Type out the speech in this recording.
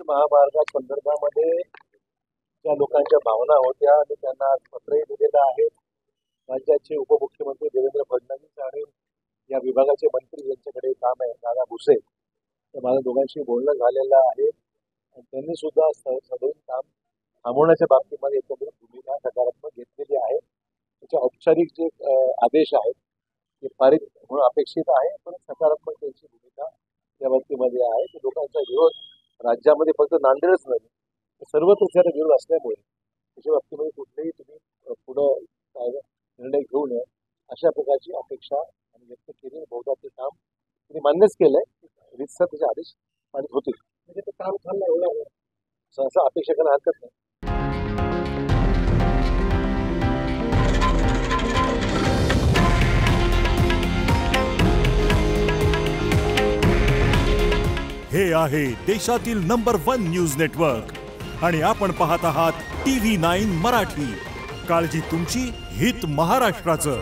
महामार्गासंदर्भामध्ये ज्या लोकांच्या भावना होत्या आणि त्यांना पत्रही दिलेलं आहे. राज्याचे उपमुख्यमंत्री देवेंद्र फडणवीस आणि या विभागाचे मंत्री यांच्याकडे काम आहे दादा भुसे, तर माझं दोघांशी बोलणं झालेलं आहे. त्यांनी सुद्धा सदैव काम थांबवण्याच्या बाबतीमध्ये एकंदरीत भूमिका सकारात्मक घेतलेली आहे. त्याचे औपचारिक जे आदेश आहेत ते पारित होणं अपेक्षित आहे, पण सकारात्मक त्यांची भूमिका या बाबतीमध्ये आहे की लोकांचा विरोध राज्यामध्ये फक्त नांदेडच नाही सर्वत्र त्याचा विरोध असल्यामुळे त्याच्या बाबतीमध्ये कुठलेही तुम्ही पुढं निर्णय घेऊ नये अशा प्रकारची अपेक्षा आणि व्यक्त केली. बहुधा ते काम त्यांनी मान्यच केलंय की रितसर त्याचे आदेश पारित होतील. म्हणजे ते काम थांबलं होणार सहसा अपेक्षा करायला हरकत नाही. हे आहे देशातील नंबर 1 न्यूज नेटवर्क आणि आपण पाहत आहात TV9 मराठी. काळजी तुमची, हित महाराष्ट्राचं.